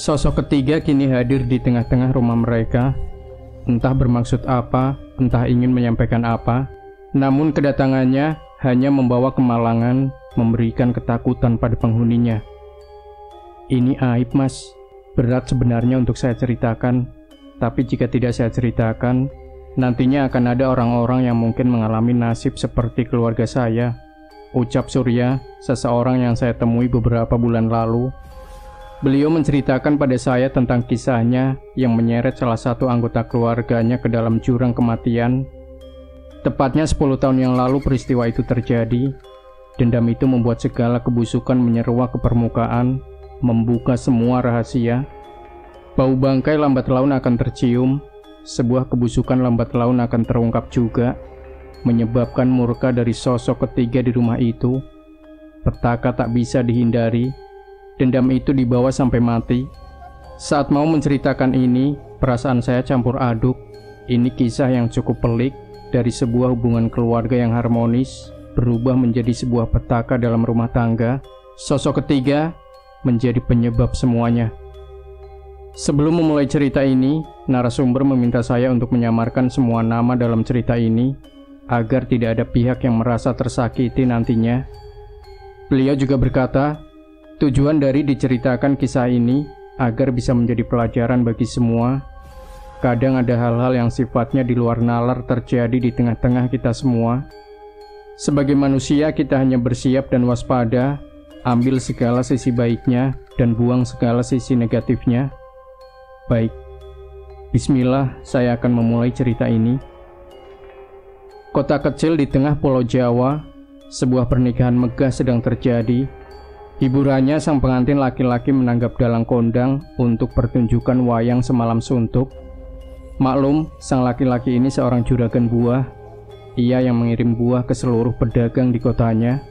Sosok ketiga kini hadir di tengah-tengah rumah mereka. Entah bermaksud apa, entah ingin menyampaikan apa, namun kedatangannya hanya membawa kemalangan, memberikan ketakutan pada penghuninya. Ini aib, Mas. Berat sebenarnya untuk saya ceritakan, tapi jika tidak saya ceritakan, nantinya akan ada orang-orang yang mungkin mengalami nasib seperti keluarga saya, ucap Surya, seseorang yang saya temui beberapa bulan lalu. Beliau menceritakan pada saya tentang kisahnya yang menyeret salah satu anggota keluarganya ke dalam jurang kematian. Tepatnya 10 tahun yang lalu peristiwa itu terjadi. Dendam itu membuat segala kebusukan menyeruak ke permukaan, membuka semua rahasia. Bau bangkai lambat laun akan tercium, sebuah kebusukan lambat laun akan terungkap juga, menyebabkan murka dari sosok ketiga di rumah itu. Petaka tak bisa dihindari. Dendam itu dibawa sampai mati. Saat mau menceritakan ini, perasaan saya campur aduk. Ini kisah yang cukup pelik, dari sebuah hubungan keluarga yang harmonis, berubah menjadi sebuah petaka dalam rumah tangga. Sosok ketiga menjadi penyebab semuanya. Sebelum memulai cerita ini, narasumber meminta saya untuk menyamarkan semua nama dalam cerita ini, agar tidak ada pihak yang merasa tersakiti nantinya. Beliau juga berkata, tujuan dari diceritakan kisah ini agar bisa menjadi pelajaran bagi semua. Kadang ada hal-hal yang sifatnya di luar nalar terjadi di tengah-tengah kita semua. Sebagai manusia kita hanya bersiap dan waspada, ambil segala sisi baiknya dan buang segala sisi negatifnya. Baik, bismillah, saya akan memulai cerita ini. Kota kecil di tengah Pulau Jawa, sebuah pernikahan megah sedang terjadi. Hiburannya sang pengantin laki-laki menanggap dalang kondang untuk pertunjukan wayang semalam suntuk. Maklum, sang laki-laki ini seorang juragan buah. Ia yang mengirim buah ke seluruh pedagang di kotanya.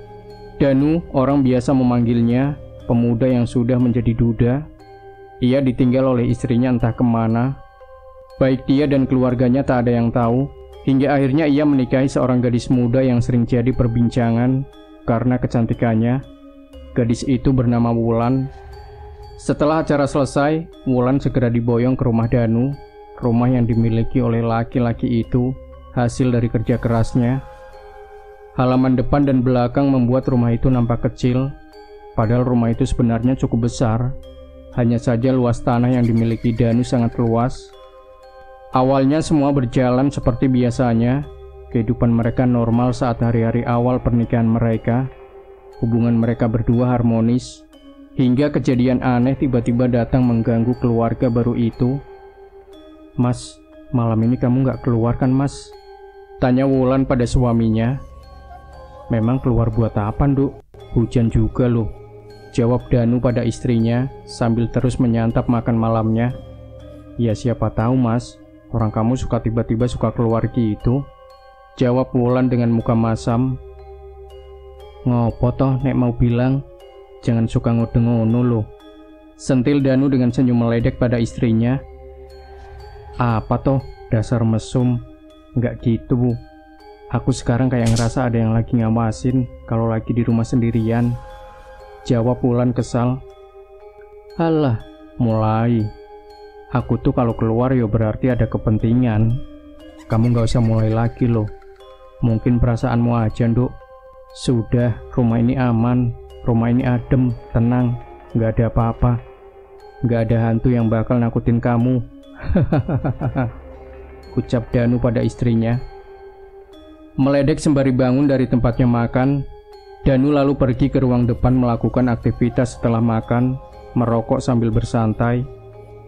Danu, orang biasa memanggilnya, pemuda yang sudah menjadi duda. Ia ditinggal oleh istrinya entah kemana. Baik dia dan keluarganya tak ada yang tahu, hingga akhirnya ia menikahi seorang gadis muda yang sering jadi perbincangan karena kecantikannya. Gadis itu bernama Wulan. Setelah acara selesai, Wulan segera diboyong ke rumah Danu, rumah yang dimiliki oleh laki-laki itu, hasil dari kerja kerasnya. Halaman depan dan belakang membuat rumah itu nampak kecil, padahal rumah itu sebenarnya cukup besar. Hanya saja luas tanah yang dimiliki Danu sangat luas. Awalnya semua berjalan seperti biasanya. Kehidupan mereka normal saat hari-hari awal pernikahan mereka. Hubungan mereka berdua harmonis, hingga kejadian aneh tiba-tiba datang mengganggu keluarga baru itu. Mas, malam ini kamu nggak keluar kan, Mas? Tanya Wulan pada suaminya. Memang keluar buat apa, Nduk? Hujan juga loh, jawab Danu pada istrinya sambil terus menyantap makan malamnya. Ya siapa tahu, Mas, orang kamu suka tiba-tiba suka keluar gitu, jawab Wulan dengan muka masam. Ngopo toh nek mau bilang, jangan suka ngode-ngono loh, sentil Danu dengan senyum meledek pada istrinya. Apa toh, dasar mesum, nggak gitu Bu. Aku sekarang kayak ngerasa ada yang lagi ngawasin kalau lagi di rumah sendirian, jawab Wulan kesal. Alah, mulai. Aku tuh kalau keluar ya berarti ada kepentingan. Kamu nggak usah mulai lagi loh. Mungkin perasaanmu aja, Nduk. Sudah, rumah ini aman, rumah ini adem, tenang, nggak ada apa-apa. Nggak ada hantu yang bakal nakutin kamu. Hahaha, ucap Danu pada istrinya. Meledek sembari bangun dari tempatnya makan, Danu lalu pergi ke ruang depan melakukan aktivitas setelah makan, merokok sambil bersantai,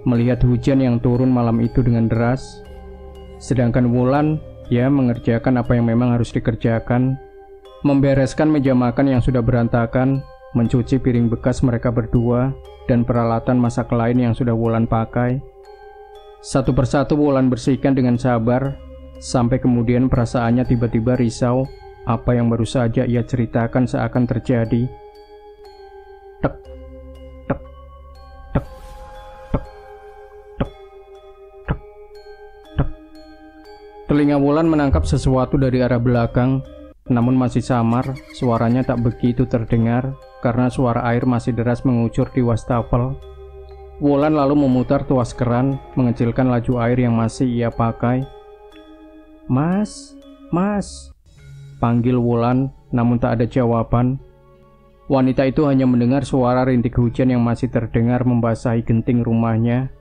melihat hujan yang turun malam itu dengan deras. Sedangkan Wulan, ya mengerjakan apa yang memang harus dikerjakan, membereskan meja makan yang sudah berantakan, mencuci piring bekas mereka berdua, dan peralatan masak lain yang sudah Wulan pakai. Satu persatu Wulan bersihkan dengan sabar, sampai kemudian perasaannya tiba-tiba risau. Apa yang baru saja ia ceritakan seakan terjadi. Tek, tek, tek, tek, tek, tek, tek. Telinga Wulan menangkap sesuatu dari arah belakang, namun masih samar, suaranya tak begitu terdengar karena suara air masih deras mengucur di wastafel. Wulan lalu memutar tuas keran, mengecilkan laju air yang masih ia pakai. "Mas, Mas," panggil Wulan, namun tak ada jawaban. Wanita itu hanya mendengar suara rintik hujan yang masih terdengar membasahi genting rumahnya.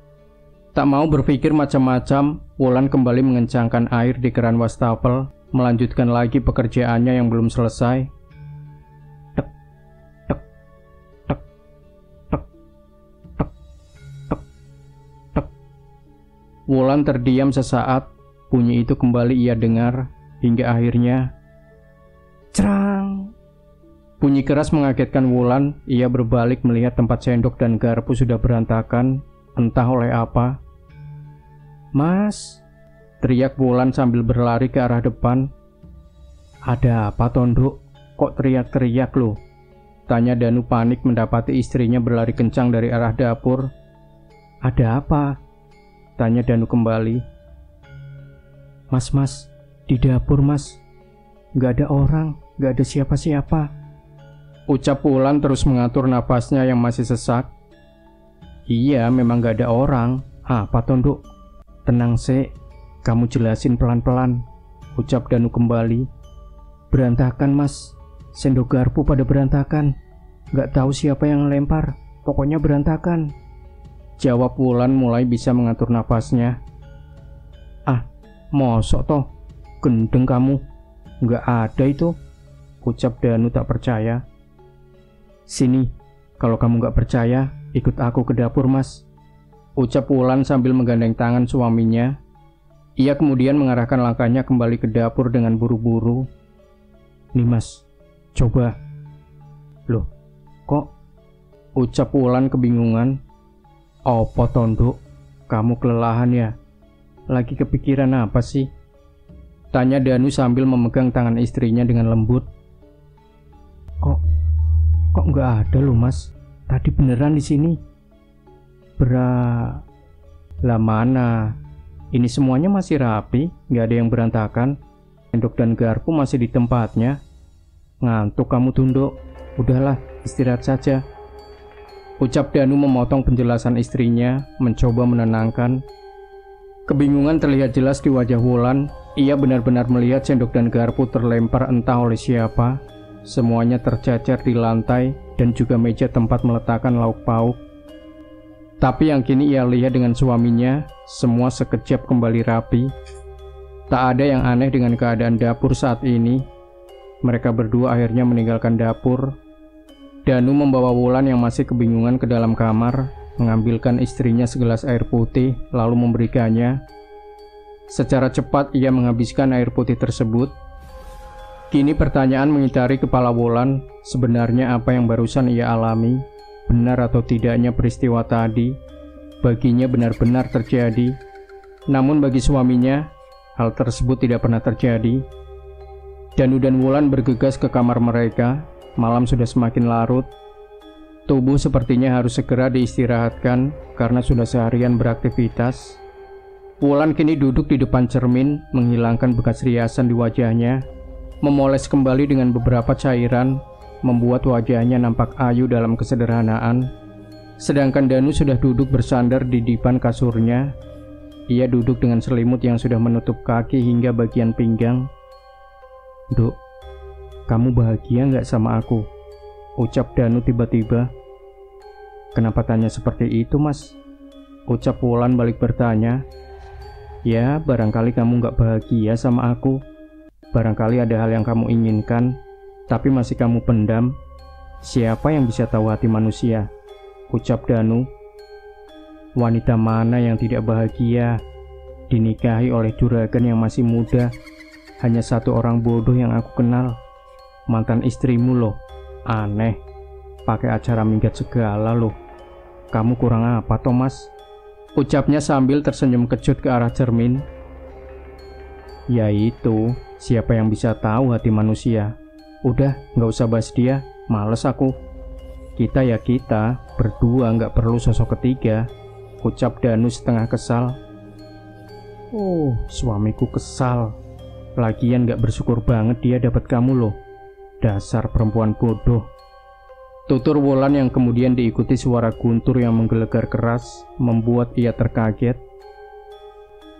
Tak mau berpikir macam-macam, Wulan kembali mengencangkan air di keran wastafel, melanjutkan lagi pekerjaannya yang belum selesai. Tek, tek, tek, tek, tek, tek, tek. Wulan terdiam sesaat, bunyi itu kembali ia dengar, hingga akhirnya cerang. Bunyi keras mengagetkan Wulan. Ia berbalik melihat tempat sendok dan garpu sudah berantakan, entah oleh apa. "Mas," teriak Wulan sambil berlari ke arah depan. "Ada apa, Tonduk? Kok teriak-teriak lo?" tanya Danu panik mendapati istrinya berlari kencang dari arah dapur. "Ada apa?" tanya Danu kembali. Mas, di dapur, Mas. Gak ada orang, gak ada siapa-siapa," ucap Wulan terus mengatur napasnya yang masih sesak. "Iya, memang gak ada orang. Apa, Tonduk?" "Tenang, Sek. Kamu jelasin pelan-pelan," ucap Danu kembali. "Berantakan, Mas. Sendok garpu pada berantakan. Gak tahu siapa yang lempar. Pokoknya berantakan," jawab Wulan mulai bisa mengatur napasnya. "Ah, mosok toh? Gendeng kamu. Gak ada itu," ucap Danu tak percaya. "Sini, kalau kamu gak percaya, ikut aku ke dapur, Mas," ucap Wulan sambil menggandeng tangan suaminya. Ia kemudian mengarahkan langkahnya kembali ke dapur dengan buru-buru. "Nih, Mas, coba." "Loh, kok?" ucap Wulan kebingungan. "Opo, Tonduk? Kamu kelelahan ya? Lagi kepikiran apa sih?" tanya Danu sambil memegang tangan istrinya dengan lembut. Kok nggak ada loh, Mas? Tadi beneran di sini." "Lah mana? Ini semuanya masih rapi, nggak ada yang berantakan. Sendok dan garpu masih di tempatnya." "Ngantuk kamu, Tunduk. Udahlah, istirahat saja," ucap Danu memotong penjelasan istrinya, mencoba menenangkan. Kebingungan terlihat jelas di wajah Wulan. Ia benar-benar melihat sendok dan garpu terlempar entah oleh siapa. Semuanya tercecer di lantai dan juga meja tempat meletakkan lauk pauk. Tapi yang kini ia lihat dengan suaminya, semua sekejap kembali rapi. Tak ada yang aneh dengan keadaan dapur saat ini. Mereka berdua akhirnya meninggalkan dapur. Danu membawa Wulan yang masih kebingungan ke dalam kamar, mengambilkan istrinya segelas air putih, lalu memberikannya. Secara cepat ia menghabiskan air putih tersebut. Kini pertanyaan mengitari kepala Wulan, sebenarnya apa yang barusan ia alami? Benar atau tidaknya peristiwa tadi? Baginya benar-benar terjadi. Namun bagi suaminya, hal tersebut tidak pernah terjadi. Danu dan Wulan bergegas ke kamar mereka. Malam sudah semakin larut. Tubuh sepertinya harus segera diistirahatkan karena sudah seharian beraktivitas. Wulan kini duduk di depan cermin, menghilangkan bekas riasan di wajahnya, memoles kembali dengan beberapa cairan, membuat wajahnya nampak ayu dalam kesederhanaan. Sedangkan Danu sudah duduk bersandar di dipan kasurnya. Ia duduk dengan selimut yang sudah menutup kaki hingga bagian pinggang. "Duk, kamu bahagia nggak sama aku?" ucap Danu tiba-tiba. "Kenapa tanya seperti itu, Mas?" ucap Wulan balik bertanya. "Ya, barangkali kamu nggak bahagia sama aku. Barangkali ada hal yang kamu inginkan, tapi masih kamu pendam. Siapa yang bisa tahu hati manusia?" ucap Danu. "Wanita mana yang tidak bahagia dinikahi oleh juragan yang masih muda? Hanya satu orang bodoh yang aku kenal. Mantan istrimu loh. Aneh, pakai acara minggat segala loh. Kamu kurang apa, Thomas?" ucapnya sambil tersenyum kecut ke arah cermin. "Ya itu, siapa yang bisa tahu hati manusia? Udah, nggak usah bahas dia, males aku. Kita ya kita, berdua nggak perlu sosok ketiga," ucap Danu setengah kesal. "Oh, suamiku kesal. Lagian nggak bersyukur banget dia dapat kamu loh. Dasar perempuan bodoh." Tutur Wulan yang kemudian diikuti suara guntur yang menggelegar keras membuat ia terkaget.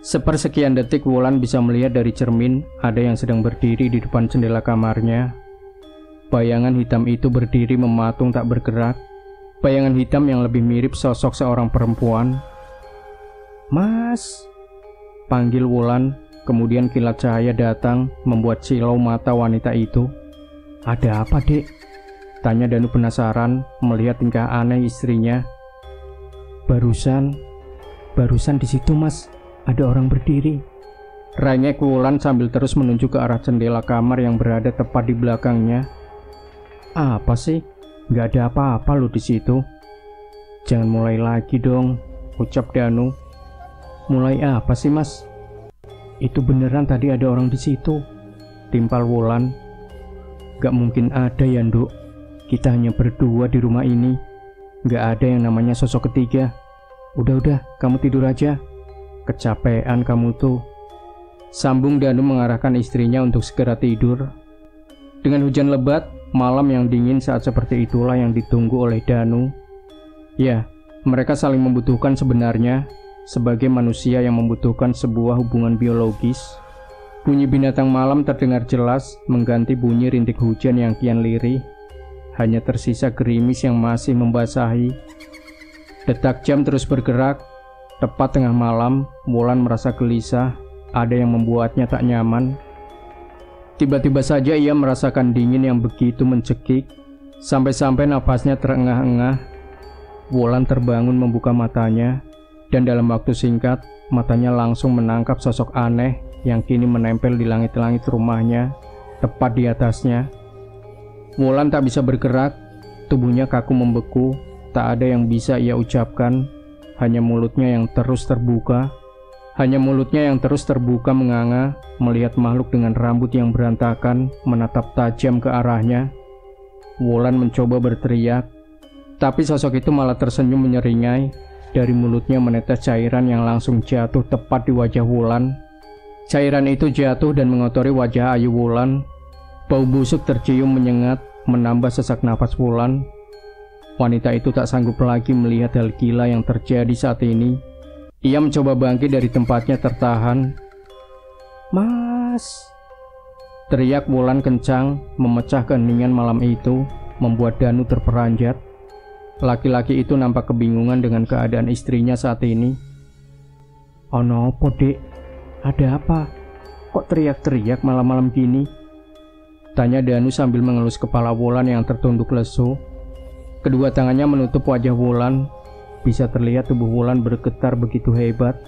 Sepersekian detik Wulan bisa melihat dari cermin ada yang sedang berdiri di depan jendela kamarnya. Bayangan hitam itu berdiri mematung tak bergerak. Bayangan hitam yang lebih mirip sosok seorang perempuan. "Mas!" panggil Wulan, kemudian kilat cahaya datang membuat silau mata wanita itu. "Ada apa, Dek?" tanya Danu penasaran melihat tingkah aneh istrinya. Barusan di situ, Mas, ada orang berdiri," rengek Wulan sambil terus menunjuk ke arah jendela kamar yang berada tepat di belakangnya. "Apa sih? Gak ada apa-apa loh di situ." "Jangan mulai lagi dong," ucap Danu. "Mulai apa sih, Mas?" "Itu beneran tadi ada orang di situ," timpal Wulan. "Gak mungkin ada ya, Nduk. Kita hanya berdua di rumah ini. Gak ada yang namanya sosok ketiga. Udah, kamu tidur aja. Kecapean kamu tuh," sambung Danu mengarahkan istrinya untuk segera tidur. Dengan hujan lebat, malam yang dingin saat seperti itulah yang ditunggu oleh Danu. Ya, mereka saling membutuhkan sebenarnya, sebagai manusia yang membutuhkan sebuah hubungan biologis. Bunyi binatang malam terdengar jelas mengganti bunyi rintik hujan yang kian lirih. Hanya tersisa gerimis yang masih membasahi. Detak jam terus bergerak. Tepat tengah malam, Wulan merasa gelisah. Ada yang membuatnya tak nyaman. Tiba-tiba saja ia merasakan dingin yang begitu mencekik. Sampai-sampai nafasnya terengah-engah. Wulan terbangun membuka matanya. Dan dalam waktu singkat, matanya langsung menangkap sosok aneh yang kini menempel di langit-langit rumahnya, tepat di atasnya. Wulan tak bisa bergerak, tubuhnya kaku membeku, tak ada yang bisa ia ucapkan, hanya mulutnya yang terus terbuka. Menganga, melihat makhluk dengan rambut yang berantakan menatap tajam ke arahnya. Wulan mencoba berteriak, tapi sosok itu malah tersenyum menyeringai. Dari mulutnya menetes cairan yang langsung jatuh tepat di wajah Wulan. Cairan itu jatuh dan mengotori wajah ayu Wulan. Bau busuk tercium menyengat, menambah sesak napas Wulan. Wanita itu tak sanggup lagi melihat hal gila yang terjadi saat ini. Ia mencoba bangkit dari tempatnya tertahan. "Mas!" teriak Wulan kencang, memecah keheningan malam itu, membuat Danu terperanjat. Laki-laki itu nampak kebingungan dengan keadaan istrinya saat ini. "Ono opo, Dek? Ada apa? Kok teriak-teriak malam-malam gini?" tanya Danu sambil mengelus kepala Wulan yang tertunduk lesu. Kedua tangannya menutup wajah Wulan. Bisa terlihat tubuh Wulan bergetar begitu hebat.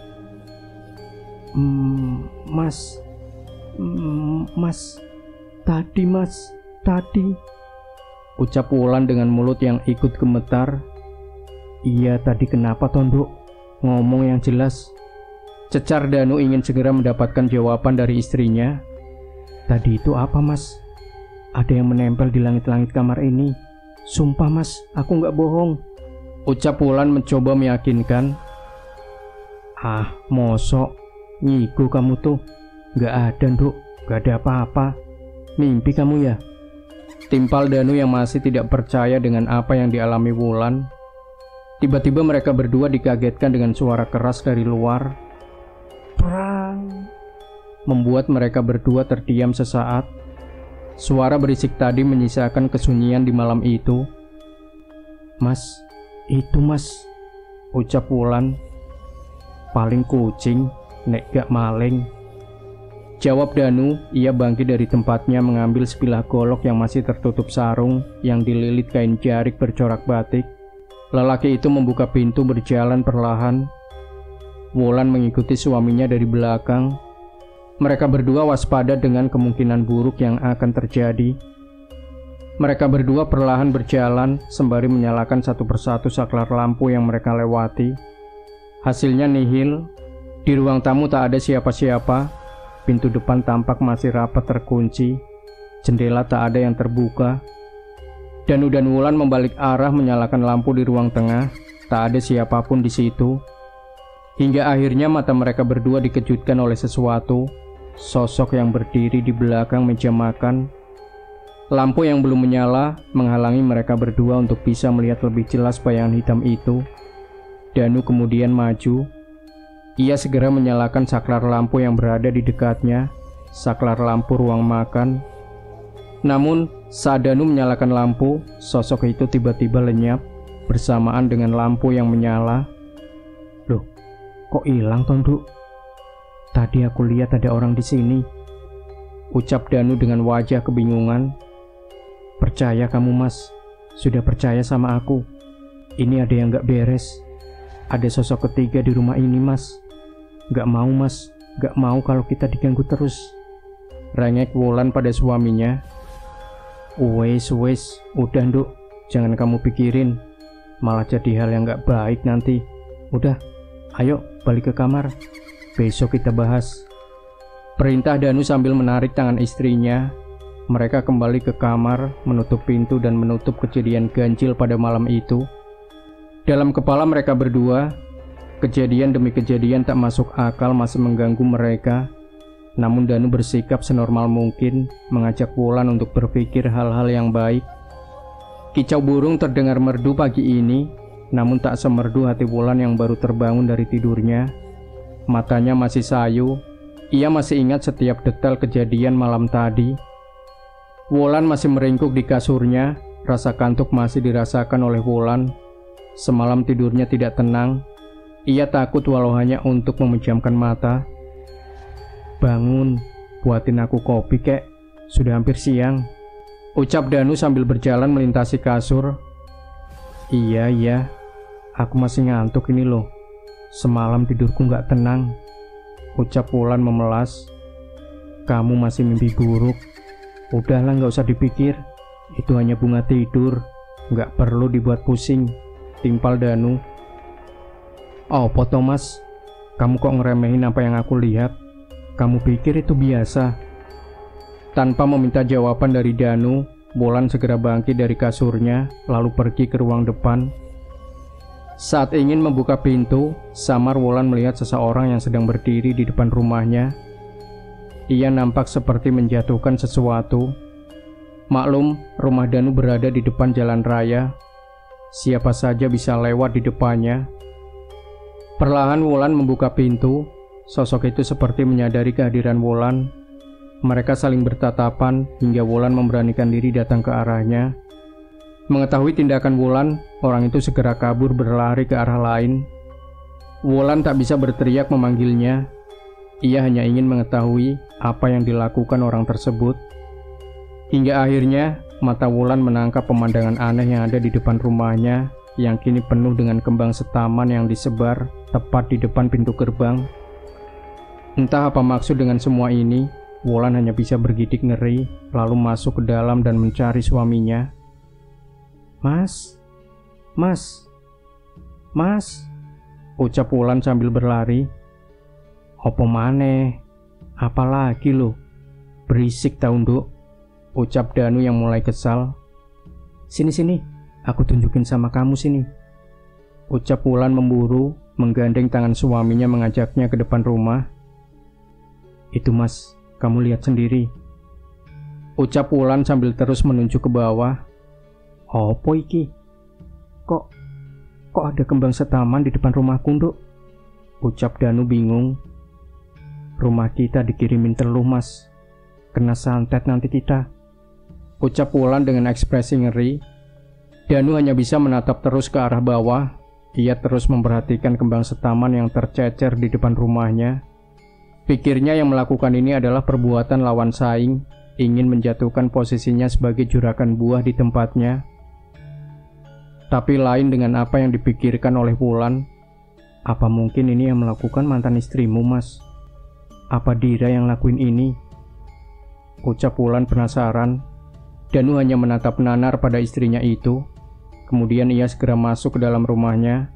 Mas, tadi," ucap Wulan dengan mulut yang ikut gemetar. "Iya, tadi kenapa, Tonduk? Ngomong yang jelas," cecar Danu ingin segera mendapatkan jawaban dari istrinya. "Tadi itu apa, Mas? Ada yang menempel di langit-langit kamar ini. Sumpah, Mas, aku nggak bohong," ucap Wulan mencoba meyakinkan. "Ah, mosok? Ngigo kamu tuh. Nggak ada, Nduk. Nggak ada apa-apa. Mimpi kamu ya?" timpal Danu yang masih tidak percaya dengan apa yang dialami Wulan. Tiba-tiba mereka berdua dikagetkan dengan suara keras dari luar. Prang! Membuat mereka berdua terdiam sesaat. Suara berisik tadi menyisakan kesunyian di malam itu. "Mas, itu Mas," ucap Wulan. "Paling kucing, nek gak maling," jawab Danu. Ia bangkit dari tempatnya mengambil sebilah golok yang masih tertutup sarung yang dililit kain jarik bercorak batik. Lelaki itu membuka pintu berjalan perlahan. Wulan mengikuti suaminya dari belakang. Mereka berdua waspada dengan kemungkinan buruk yang akan terjadi. Mereka berdua perlahan berjalan sembari menyalakan satu persatu saklar lampu yang mereka lewati. Hasilnya nihil. Di ruang tamu tak ada siapa-siapa. Pintu depan tampak masih rapat terkunci. Jendela tak ada yang terbuka. Danu dan Wulan membalik arah menyalakan lampu di ruang tengah. Tak ada siapapun di situ. Hingga akhirnya mata mereka berdua dikejutkan oleh sesuatu. Sosok yang berdiri di belakang meja makan. Lampu yang belum menyala menghalangi mereka berdua untuk bisa melihat lebih jelas bayangan hitam itu. Danu kemudian maju. Ia segera menyalakan saklar lampu yang berada di dekatnya, saklar lampu ruang makan. Namun, saat Danu menyalakan lampu, sosok itu tiba-tiba lenyap bersamaan dengan lampu yang menyala. Loh, kok hilang, Tonduk? Tadi aku lihat ada orang di sini, ucap Danu dengan wajah kebingungan. Percaya kamu, Mas. Sudah percaya sama aku. Ini ada yang gak beres. Ada sosok ketiga di rumah ini, Mas. Gak mau, Mas. Gak mau kalau kita diganggu terus, rengek Wulan pada suaminya. Wes, udah Nduk. Jangan kamu pikirin. Malah jadi hal yang gak baik nanti. Udah, ayo balik ke kamar. Besok kita bahas, perintah Danu sambil menarik tangan istrinya. Mereka kembali ke kamar, menutup pintu dan menutup kejadian ganjil pada malam itu. Dalam kepala mereka berdua, kejadian demi kejadian tak masuk akal masih mengganggu mereka. Namun Danu bersikap senormal mungkin, mengajak Wulan untuk berpikir hal-hal yang baik. Kicau burung terdengar merdu pagi ini, namun tak semerdu hati Wulan yang baru terbangun dari tidurnya. Matanya masih sayu, ia masih ingat setiap detail kejadian malam tadi. Wulan masih meringkuk di kasurnya, rasa kantuk masih dirasakan oleh Wulan. Semalam tidurnya tidak tenang, ia takut walau hanya untuk memejamkan mata. Bangun, buatin aku kopi kek, sudah hampir siang, ucap Danu sambil berjalan melintasi kasur. Iya, aku masih ngantuk ini loh. Semalam tidurku gak tenang, ucap Wulan memelas. Kamu masih mimpi buruk. Udahlah, gak usah dipikir. Itu hanya bunga tidur, gak perlu dibuat pusing, timpal Danu. Oh, Thomas, kamu kok ngeremehin apa yang aku lihat? Kamu pikir itu biasa? Tanpa meminta jawaban dari Danu, Wulan segera bangkit dari kasurnya, lalu pergi ke ruang depan. Saat ingin membuka pintu, samar Wulan melihat seseorang yang sedang berdiri di depan rumahnya. Ia nampak seperti menjatuhkan sesuatu. Maklum, rumah Danu berada di depan jalan raya. Siapa saja bisa lewat di depannya. Perlahan Wulan membuka pintu. Sosok itu seperti menyadari kehadiran Wulan. Mereka saling bertatapan hingga Wulan memberanikan diri datang ke arahnya. Mengetahui tindakan Wulan, orang itu segera kabur berlari ke arah lain. Wulan tak bisa berteriak memanggilnya. Ia hanya ingin mengetahui apa yang dilakukan orang tersebut. Hingga akhirnya, mata Wulan menangkap pemandangan aneh yang ada di depan rumahnya, yang kini penuh dengan kembang setaman yang disebar tepat di depan pintu gerbang. Entah apa maksud dengan semua ini, Wulan hanya bisa bergidik ngeri, lalu masuk ke dalam dan mencari suaminya. Mas, ucap Wulan sambil berlari. Opo maneh? Apalagi lo? Berisik tau Nduk, ucap Danu yang mulai kesal. Sini, aku tunjukin sama kamu sini, ucap Wulan memburu, menggandeng tangan suaminya mengajaknya ke depan rumah. Itu Mas, kamu lihat sendiri, ucap Wulan sambil terus menunjuk ke bawah. Opo iki? Kok ada kembang setaman di depan rumahku, Nduk? Ucap Danu bingung. Rumah kita dikirimin teluh, Mas. Kena santet nanti kita, ucap Wulan dengan ekspresi ngeri. Danu hanya bisa menatap terus ke arah bawah. Ia terus memperhatikan kembang setaman yang tercecer di depan rumahnya. Pikirnya yang melakukan ini adalah perbuatan lawan saing, ingin menjatuhkan posisinya sebagai juragan buah di tempatnya. Tapi lain dengan apa yang dipikirkan oleh Wulan. Apa mungkin ini yang melakukan mantan istrimu, Mas? Apa Dira yang lakuin ini? Ucap Wulan penasaran. Danu hanya menatap nanar pada istrinya itu. Kemudian ia segera masuk ke dalam rumahnya.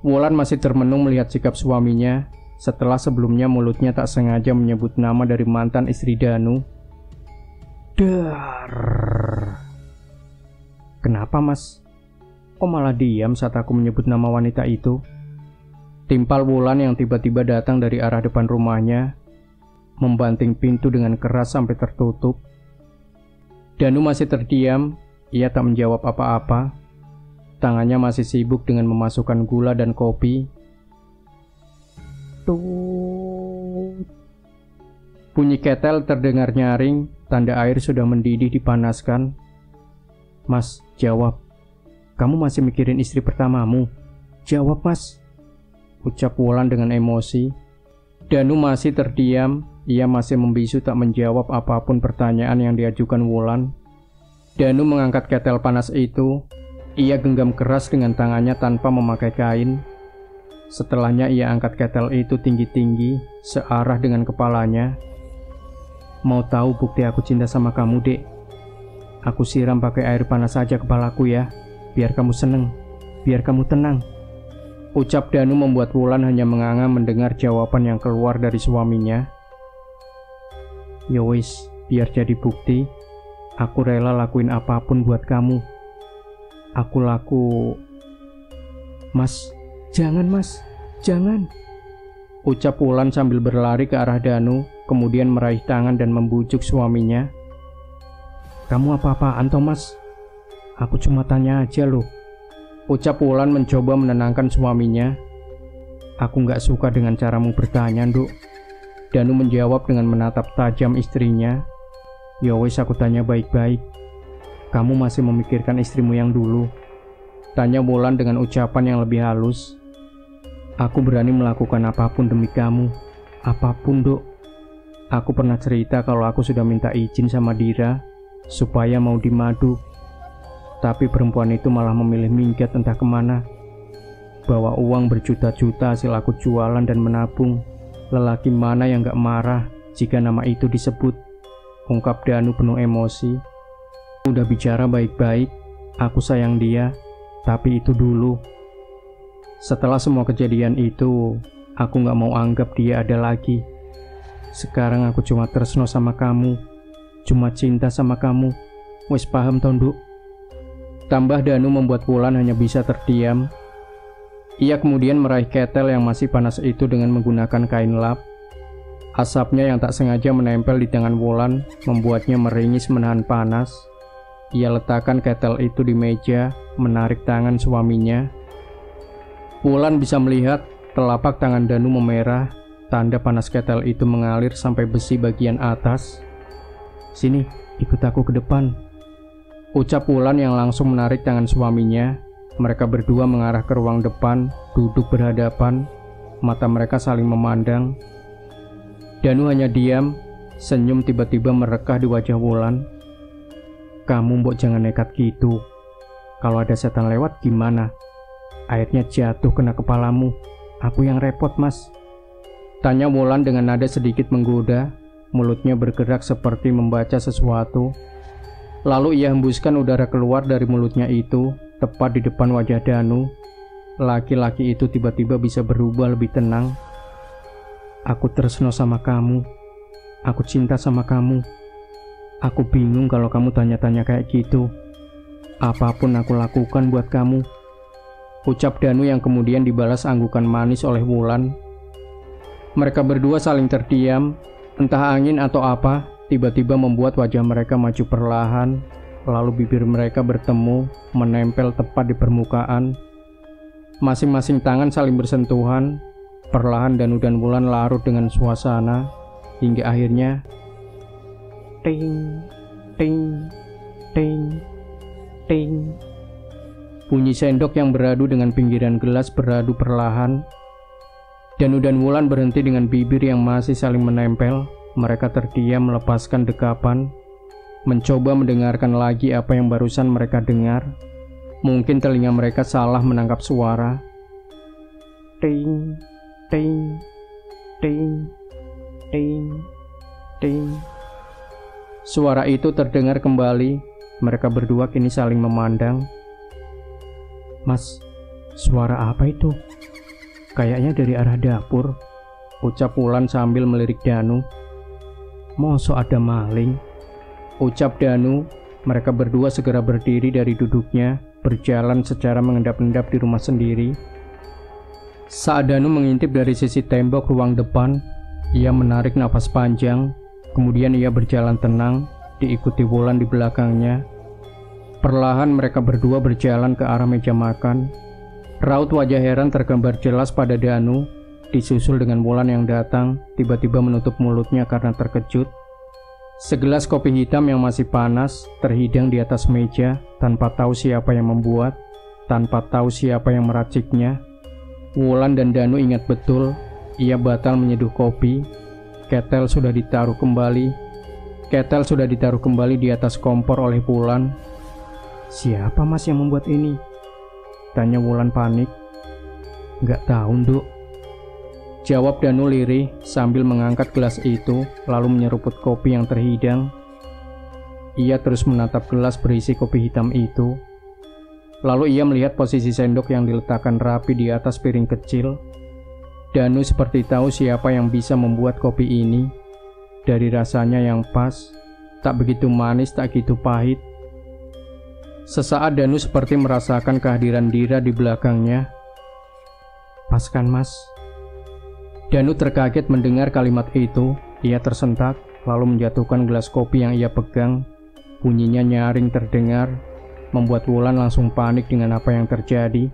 Wulan masih termenung melihat sikap suaminya setelah sebelumnya mulutnya tak sengaja menyebut nama dari mantan istri Danu. Dar. Kenapa, Mas? Kok malah diam saat aku menyebut nama wanita itu? Timpal Wulan yang tiba-tiba datang dari arah depan rumahnya, membanting pintu dengan keras sampai tertutup. Danu masih terdiam, ia tak menjawab apa-apa. Tangannya masih sibuk dengan memasukkan gula dan kopi. Tut. Bunyi ketel terdengar nyaring, tanda air sudah mendidih dipanaskan. Mas, jawab. Kamu masih mikirin istri pertamamu? Jawab, Mas. Ucap Wulan dengan emosi. Danu masih terdiam, ia masih membisu tak menjawab apapun pertanyaan yang diajukan Wulan. Danu mengangkat ketel panas itu. Ia genggam keras dengan tangannya tanpa memakai kain. Setelahnya ia angkat ketel itu tinggi-tinggi, searah dengan kepalanya. Mau tahu bukti aku cinta sama kamu, Dek? Aku siram pakai air panas saja kepalaku ya, biar kamu seneng, biar kamu tenang. Ucap Danu membuat Wulan hanya menganga mendengar jawaban yang keluar dari suaminya. Yowis, biar jadi bukti, aku rela lakuin apapun buat kamu. Mas, jangan mas, jangan. Ucap Wulan sambil berlari ke arah Danu, kemudian meraih tangan dan membujuk suaminya. Kamu apa-apaan Thomas? Aku cuma tanya aja loh. Ucap Wulan mencoba menenangkan suaminya. Aku gak suka dengan caramu bertanya, Nduk. Danu menjawab dengan menatap tajam istrinya. Yowis, aku tanya baik-baik. Kamu masih memikirkan istrimu yang dulu? Tanya Wulan dengan ucapan yang lebih halus. Aku berani melakukan apapun demi kamu. Apapun, Dok. Aku pernah cerita kalau aku sudah minta izin sama Dira supaya mau dimadu. Tapi perempuan itu malah memilih minggat entah kemana. Bawa uang berjuta-juta hasil aku jualan dan menabung. Lelaki mana yang gak marah jika nama itu disebut? Ungkap Danu penuh emosi. Udah bicara baik-baik, aku sayang dia, tapi itu dulu. Setelah semua kejadian itu, aku gak mau anggap dia ada lagi. Sekarang aku cuma tresno sama kamu, cuma cinta sama kamu. Wes paham toh, Nduk? Tambah Danu membuat Wulan hanya bisa terdiam. Ia kemudian meraih ketel yang masih panas itu dengan menggunakan kain lap. Asapnya yang tak sengaja menempel di tangan Wulan membuatnya meringis menahan panas. Ia letakkan ketel itu di meja, menarik tangan suaminya. Wulan bisa melihat telapak tangan Danu memerah, tanda panas ketel itu mengalir sampai besi bagian atas. Sini, ikut aku ke depan. Ucap Wulan yang langsung menarik tangan suaminya. Mereka berdua mengarah ke ruang depan, duduk berhadapan, mata mereka saling memandang. Danu hanya diam, senyum tiba-tiba merekah di wajah Wulan. Kamu mbok jangan nekat gitu. Kalau ada setan lewat gimana? Airnya jatuh kena kepalamu. Aku yang repot, Mas. Tanya Wulan dengan nada sedikit menggoda. Mulutnya bergerak seperti membaca sesuatu. Lalu ia hembuskan udara keluar dari mulutnya itu, tepat di depan wajah Danu. Laki-laki itu tiba-tiba bisa berubah lebih tenang. Aku tresno sama kamu. Aku cinta sama kamu. Aku bingung kalau kamu tanya-tanya kayak gitu. Apapun aku lakukan buat kamu. Ucap Danu yang kemudian dibalas anggukan manis oleh Wulan. Mereka berdua saling terdiam. Entah angin atau apa, tiba-tiba membuat wajah mereka maju perlahan. Lalu bibir mereka bertemu, menempel tepat di permukaan. Masing-masing tangan saling bersentuhan. Perlahan Danu dan Wulan larut dengan suasana. Hingga akhirnya ting, ting, ting, ting. Bunyi sendok yang beradu dengan pinggiran gelas beradu perlahan. Danu dan Wulan berhenti dengan bibir yang masih saling menempel. Mereka terdiam melepaskan dekapan, mencoba mendengarkan lagi apa yang barusan mereka dengar. Mungkin telinga mereka salah menangkap suara. Ting, ting, ting, ting, ting. Suara itu terdengar kembali. Mereka berdua kini saling memandang. Mas, suara apa itu? Kayaknya dari arah dapur. Ucap Wulan sambil melirik Danu. Mosok ada maling? Ucap Danu. Mereka berdua segera berdiri dari duduknya, berjalan secara mengendap-endap di rumah sendiri. Saat Danu mengintip dari sisi tembok ruang depan, ia menarik napas panjang. Kemudian ia berjalan tenang, diikuti Wulan di belakangnya. Perlahan mereka berdua berjalan ke arah meja makan. Raut wajah heran tergambar jelas pada Danu, disusul dengan Wulan yang datang, tiba-tiba menutup mulutnya karena terkejut. Segelas kopi hitam yang masih panas terhidang di atas meja tanpa tahu siapa yang membuat, tanpa tahu siapa yang meraciknya. Wulan dan Danu ingat betul, ia batal menyeduh kopi. Ketel sudah ditaruh kembali di atas kompor oleh Wulan. "Siapa mas yang membuat ini?" tanya Wulan panik. "Nggak tahu, Nduk," jawab Danu lirih sambil mengangkat gelas itu lalu menyeruput kopi yang terhidang. Ia terus menatap gelas berisi kopi hitam itu. Lalu ia melihat posisi sendok yang diletakkan rapi di atas piring kecil. Danu seperti tahu siapa yang bisa membuat kopi ini. Dari rasanya yang pas, tak begitu manis, tak gitu pahit. Sesaat Danu seperti merasakan kehadiran Dira di belakangnya. "Pas kan mas?" Danu terkaget mendengar kalimat itu. Ia tersentak, lalu menjatuhkan gelas kopi yang ia pegang. Bunyinya nyaring terdengar, membuat Wulan langsung panik dengan apa yang terjadi.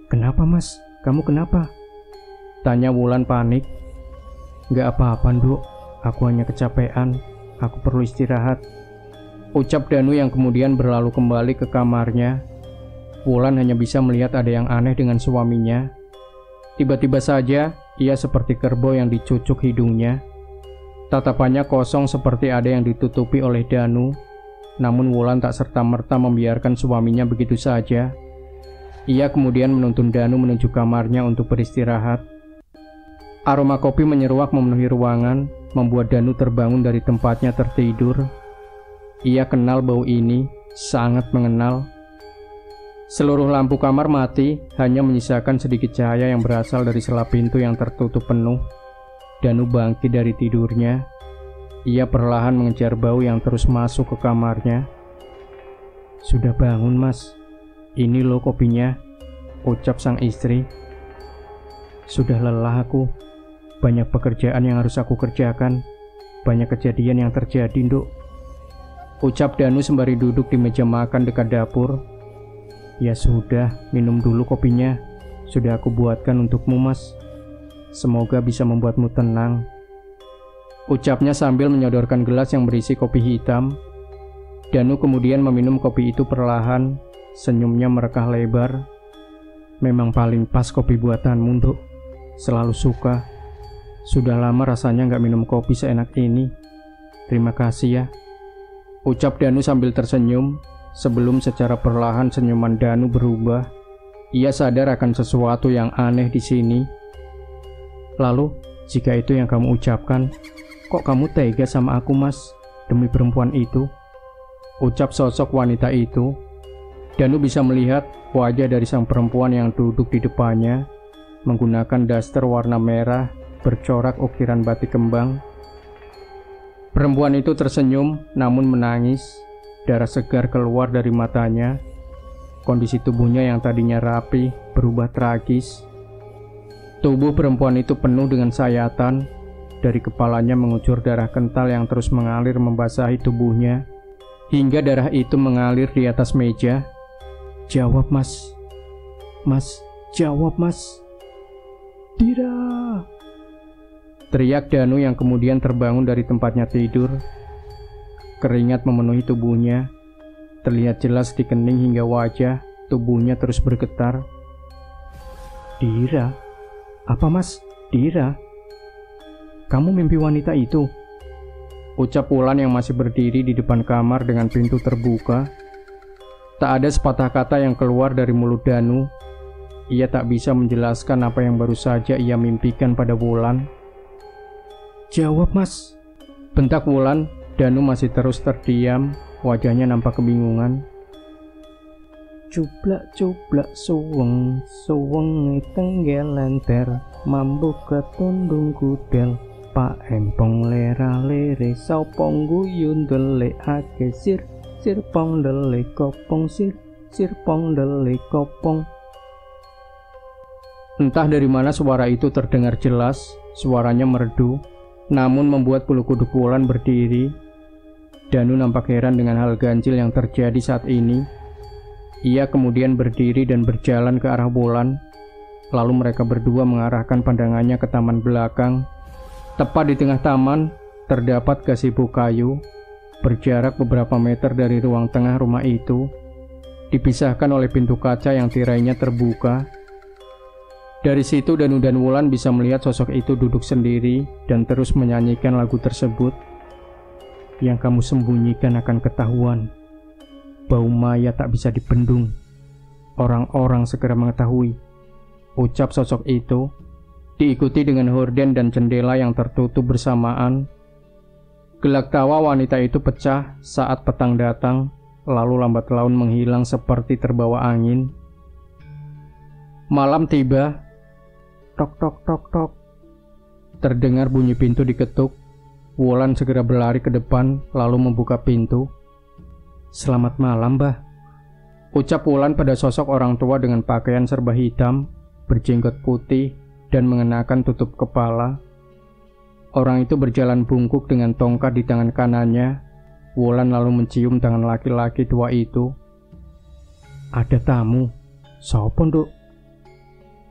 "Kenapa mas? Kamu kenapa?" tanya Wulan panik. "Nggak apa-apa, Nduk. Aku hanya kecapean. Aku perlu istirahat," ucap Danu yang kemudian berlalu kembali ke kamarnya. Wulan hanya bisa melihat ada yang aneh dengan suaminya. Tiba-tiba saja, ia seperti kerbau yang dicucuk hidungnya. Tatapannya kosong seperti ada yang ditutupi oleh Danu. Namun Wulan tak serta-merta membiarkan suaminya begitu saja. Ia kemudian menuntun Danu menuju kamarnya untuk beristirahat. Aroma kopi menyeruak memenuhi ruangan, membuat Danu terbangun dari tempatnya tertidur. Ia kenal bau ini, sangat mengenal. Seluruh lampu kamar mati, hanya menyisakan sedikit cahaya yang berasal dari sela pintu yang tertutup penuh. Danu bangkit dari tidurnya. Ia perlahan mengejar bau yang terus masuk ke kamarnya. "Sudah bangun, Mas. Ini loh kopinya," ucap sang istri. "Sudah lelah aku. Banyak pekerjaan yang harus aku kerjakan. Banyak kejadian yang terjadi, Nduk," ucap Danu sembari duduk di meja makan dekat dapur. "Ya sudah, minum dulu kopinya. Sudah aku buatkan untukmu, Mas. Semoga bisa membuatmu tenang," ucapnya sambil menyodorkan gelas yang berisi kopi hitam. Danu kemudian meminum kopi itu perlahan, senyumnya merekah lebar. "Memang paling pas kopi buatanmu, Nduk. Selalu suka. Sudah lama rasanya nggak minum kopi seenak ini. Terima kasih ya," ucap Danu sambil tersenyum. Sebelum secara perlahan senyuman Danu berubah, ia sadar akan sesuatu yang aneh di sini. "Lalu, jika itu yang kamu ucapkan, kok kamu tega sama aku, Mas, demi perempuan itu?" ucap sosok wanita itu. Danu bisa melihat wajah dari sang perempuan yang duduk di depannya, menggunakan daster warna merah bercorak ukiran batik kembang. Perempuan itu tersenyum, namun menangis. Darah segar keluar dari matanya. Kondisi tubuhnya yang tadinya rapi berubah tragis. Tubuh perempuan itu penuh dengan sayatan. Dari kepalanya mengucur darah kental yang terus mengalir membasahi tubuhnya, hingga darah itu mengalir di atas meja. "Jawab, Mas. Mas, jawab, Mas. Dira!" teriak Danu yang kemudian terbangun dari tempatnya tidur. Keringat memenuhi tubuhnya. Terlihat jelas di kening hingga wajah. Tubuhnya terus bergetar. "Dira? Apa, Mas? Dira? Kamu mimpi wanita itu?" ucap Wulan yang masih berdiri di depan kamar dengan pintu terbuka. Tak ada sepatah kata yang keluar dari mulut Danu. Ia tak bisa menjelaskan apa yang baru saja ia mimpikan pada Wulan. "Jawab, Mas," bentak Wulan. Danu masih terus terdiam, wajahnya nampak kebingungan. "Cublak-cublak suweng, suweng tenggel lenter, mambu ketundung kudel, Pak empong lera-lere, saupong guyun delik ake sir, sirpong delik kopong sir, sirpong delik kopong." Entah dari mana suara itu terdengar jelas. Suaranya merdu, namun membuat bulu kuduk Wulan berdiri. Danu nampak heran dengan hal ganjil yang terjadi saat ini. Ia kemudian berdiri dan berjalan ke arah Wulan. Lalu mereka berdua mengarahkan pandangannya ke taman belakang. Tepat di tengah taman, terdapat gazebo kayu, berjarak beberapa meter dari ruang tengah rumah itu, dipisahkan oleh pintu kaca yang tirainya terbuka. Dari situ Danu dan Wulan bisa melihat sosok itu duduk sendiri dan terus menyanyikan lagu tersebut. Yang kamu sembunyikan akan ketahuan. Bau mayat tak bisa dibendung. Orang-orang segera mengetahui. Ucap sosok itu, diikuti dengan horden dan jendela yang tertutup bersamaan. Gelak tawa wanita itu pecah saat petang datang, lalu lambat laun menghilang seperti terbawa angin. Malam tiba. Tok tok tok tok. Terdengar bunyi pintu diketuk. Wulan segera berlari ke depan lalu membuka pintu. Selamat malam, Mbah. Ucap Wulan pada sosok orang tua dengan pakaian serba hitam, berjenggot putih, dan mengenakan tutup kepala. Orang itu berjalan bungkuk dengan tongkat di tangan kanannya. Wulan lalu mencium tangan laki-laki tua itu. Ada tamu. Sopo, Nduk?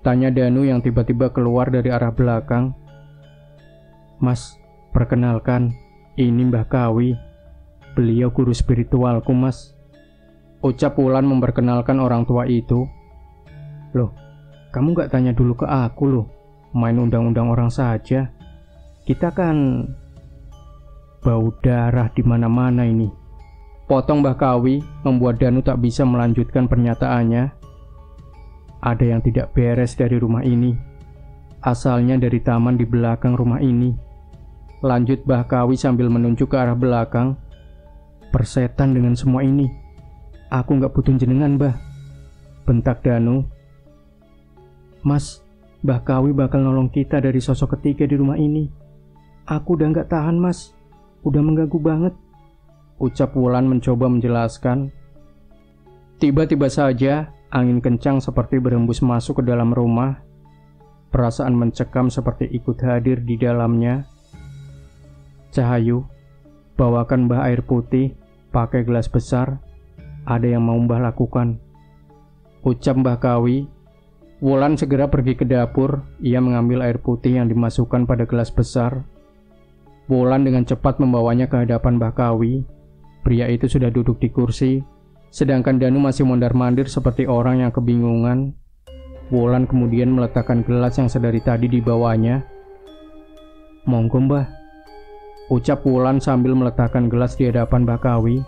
Tanya Danu yang tiba-tiba keluar dari arah belakang. Mas, perkenalkan, ini Mbah Kawi. Beliau guru spiritualku, Mas. Ucap Wulan memperkenalkan orang tua itu. Loh, kamu gak tanya dulu ke aku loh. Main undang-undang orang saja. Kita kan bau darah di mana-mana ini. Potong Mbah Kawi membuat Danu tak bisa melanjutkan pernyataannya. Ada yang tidak beres dari rumah ini. Asalnya dari taman di belakang rumah ini. Lanjut Mbah Kawi sambil menunjuk ke arah belakang. Persetan dengan semua ini. Aku gak butuh jenengan, Mbah. Bentak Danu. Mas, Mbah Kawi bakal nolong kita dari sosok ketiga di rumah ini. Aku udah gak tahan, Mas. Udah mengganggu banget. Ucap Wulan mencoba menjelaskan. Tiba-tiba saja, angin kencang seperti berhembus masuk ke dalam rumah. Perasaan mencekam seperti ikut hadir di dalamnya. Cahayu, bawakan Mbah air putih, pakai gelas besar. Ada yang mau Mbah lakukan. Ucap Mbah Kawi. Wulan segera pergi ke dapur. Ia mengambil air putih yang dimasukkan pada gelas besar. Wulan dengan cepat membawanya ke hadapan Mbah Kawi. Pria itu sudah duduk di kursi, sedangkan Danu masih mondar-mandir seperti orang yang kebingungan. Wulan kemudian meletakkan gelas yang sedari tadi di bawahnya. Monggo, Mbah. Ucap Wulan sambil meletakkan gelas di hadapan Mbah Kawi.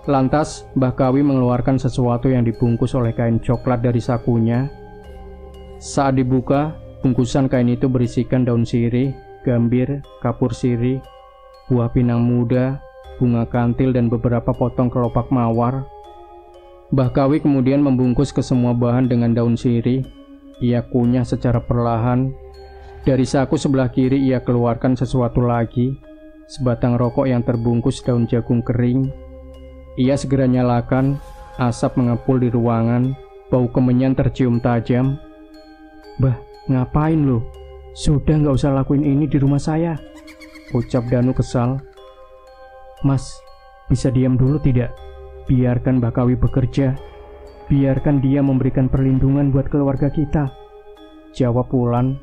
Lantas, Mbah Kawi mengeluarkan sesuatu yang dibungkus oleh kain coklat dari sakunya. Saat dibuka, bungkusan kain itu berisikan daun sirih, gambir, kapur sirih, buah pinang muda, bunga kantil, dan beberapa potong kelopak mawar. Mbah Kawi kemudian membungkus ke semua bahan dengan daun sirih. Ia kunyah secara perlahan. Dari saku sebelah kiri ia keluarkan sesuatu lagi, sebatang rokok yang terbungkus daun jagung kering. Ia segera nyalakan, asap mengepul di ruangan, bau kemenyan tercium tajam. Bah, ngapain lo? Sudah gak usah lakuin ini di rumah saya, ucap Danu kesal. Mas, bisa diam dulu tidak? Biarkan Mbah Kawi bekerja. Biarkan dia memberikan perlindungan buat keluarga kita, jawab Wulan.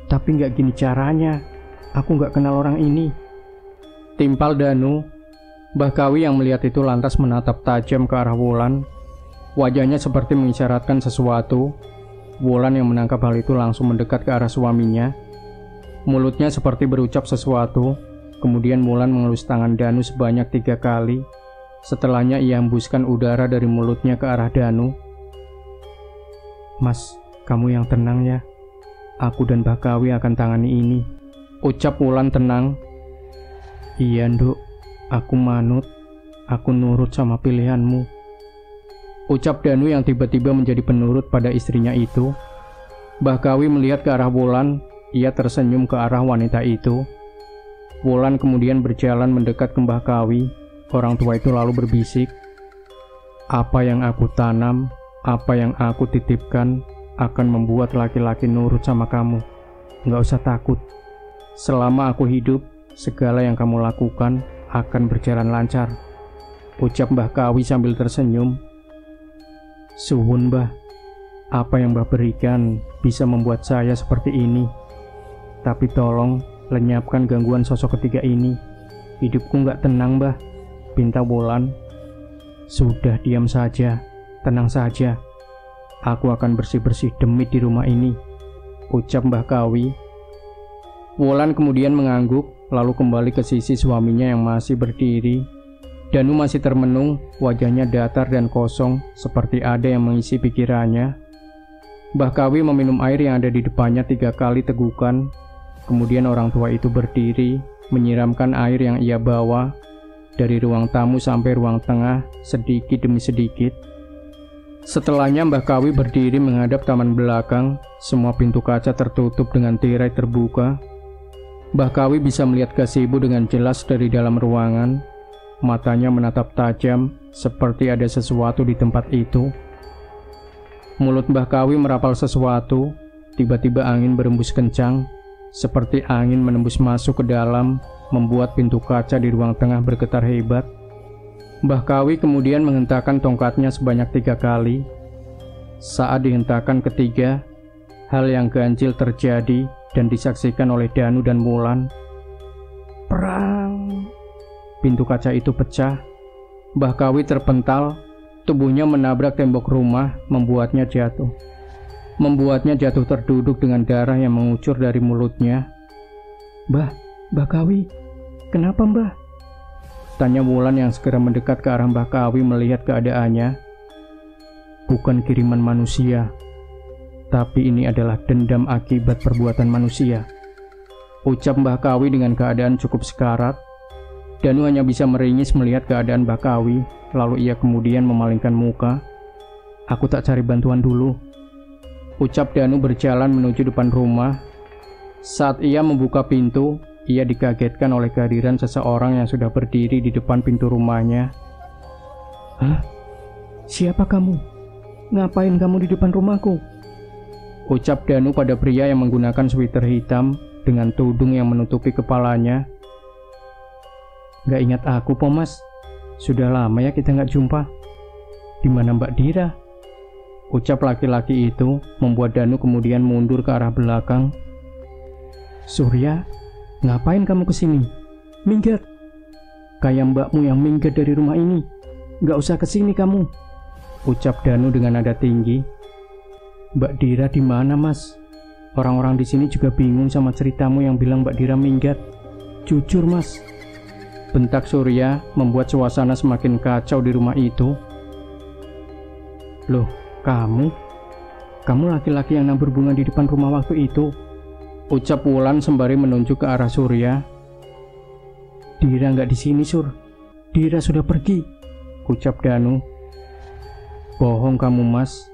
Tapi gak gini caranya. Aku gak kenal orang ini, timpal Danu. Mbah Kawi yang melihat itu lantas menatap tajam ke arah Wulan. Wajahnya seperti mengisyaratkan sesuatu. Wulan yang menangkap hal itu langsung mendekat ke arah suaminya. Mulutnya seperti berucap sesuatu. Kemudian Wulan mengelus tangan Danu sebanyak 3 kali. Setelahnya ia hembuskan udara dari mulutnya ke arah Danu. Mas, kamu yang tenang ya. Aku dan Mbah Kawi akan tangani ini, ucap Wulan tenang. Iya, Nduk. Aku manut. Aku nurut sama pilihanmu, ucap Danu yang tiba-tiba menjadi penurut pada istrinya itu. Mbah Kawi melihat ke arah Wulan. Ia tersenyum ke arah wanita itu. Wulan kemudian berjalan mendekat ke Mbah Kawi. Orang tua itu lalu berbisik. Apa yang aku tanam, apa yang aku titipkan, akan membuat laki-laki nurut sama kamu. Nggak usah takut. Selama aku hidup, segala yang kamu lakukan akan berjalan lancar, ucap Mbah Kawi sambil tersenyum. Suwun Mbah, apa yang Mbah berikan bisa membuat saya seperti ini. Tapi tolong lenyapkan gangguan sosok ketiga ini. Hidupku nggak tenang Mbah, pinta Wulan. Sudah diam saja, tenang saja. Aku akan bersih-bersih demit di rumah ini, ucap Mbah Kawi. Wulan kemudian mengangguk, lalu kembali ke sisi suaminya yang masih berdiri. Danu masih termenung, wajahnya datar dan kosong, seperti ada yang mengisi pikirannya. Mbah Kawi meminum air yang ada di depannya 3 kali tegukan. Kemudian orang tua itu berdiri, menyiramkan air yang ia bawa dari ruang tamu sampai ruang tengah, sedikit demi sedikit. Setelahnya Mbah Kawi berdiri menghadap taman belakang, semua pintu kaca tertutup dengan tirai terbuka. Mbah Kawi bisa melihat gazebo dengan jelas dari dalam ruangan. Matanya menatap tajam, seperti ada sesuatu di tempat itu. Mulut Mbah Kawi merapal sesuatu, tiba-tiba angin berembus kencang, seperti angin menembus masuk ke dalam, membuat pintu kaca di ruang tengah bergetar hebat. Mbah Kawi kemudian menghentakkan tongkatnya sebanyak 3 kali. Saat dihentakkan ketiga, hal yang ganjil terjadi dan disaksikan oleh Danu dan Wulan. Perang! Pintu kaca itu pecah. Mbah Kawi terpental, tubuhnya menabrak tembok rumah, membuatnya jatuh. Membuatnya jatuh terduduk dengan darah yang mengucur dari mulutnya. Mbah Kawi, kenapa Mbah? Tanya Wulan yang segera mendekat ke arah Mbah Kawi melihat keadaannya. Bukan kiriman manusia, tapi ini adalah dendam akibat perbuatan manusia, ucap Mbah Kawi dengan keadaan cukup sekarat. Danu hanya bisa meringis melihat keadaan Mbah Kawi, lalu ia kemudian memalingkan muka. Aku tak cari bantuan dulu, ucap Danu berjalan menuju depan rumah. Saat ia membuka pintu, ia dikagetkan oleh kehadiran seseorang yang sudah berdiri di depan pintu rumahnya. Hah? Siapa kamu? Ngapain kamu di depan rumahku? Ucap Danu pada pria yang menggunakan sweater hitam dengan tudung yang menutupi kepalanya. Gak ingat aku, Pomas. Sudah lama ya kita gak jumpa. Di mana Mbak Dira? Ucap laki-laki itu membuat Danu kemudian mundur ke arah belakang. Surya, ngapain kamu kesini? Minggat. Kayak mbakmu yang minggat dari rumah ini. Gak usah kesini kamu, ucap Danu dengan nada tinggi. Mbak Dira di mana, Mas? Orang-orang di sini juga bingung sama ceritamu yang bilang Mbak Dira minggat. Jujur, Mas. Bentak Surya membuat suasana semakin kacau di rumah itu. Loh, kamu laki-laki yang nabur bunga di depan rumah waktu itu, ucap Wulan sembari menunjuk ke arah Surya. Dira nggak di sini, Sur. Dira sudah pergi, ucap Danu. Bohong kamu, Mas.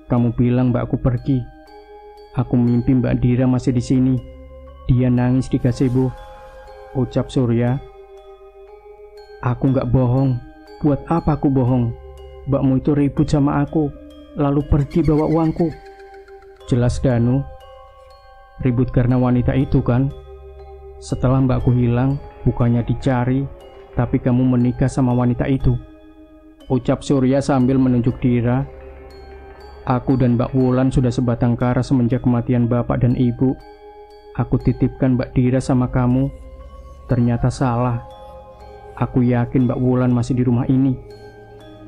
Kamu bilang mbakku pergi. Aku mimpi Mbak Dira masih di sini. Dia nangis di gazebo, ucap Surya. Aku nggak bohong. Buat apa aku bohong? Mbakmu itu ribut sama aku, lalu pergi bawa uangku, jelas Danu. Ribut karena wanita itu kan? Setelah mbakku hilang, bukannya dicari, tapi kamu menikah sama wanita itu, ucap Surya sambil menunjuk Dira. Aku dan Mbak Wulan sudah sebatang kara semenjak kematian bapak dan ibu. Aku titipkan Mbak Dira sama kamu. Ternyata salah. Aku yakin Mbak Wulan masih di rumah ini,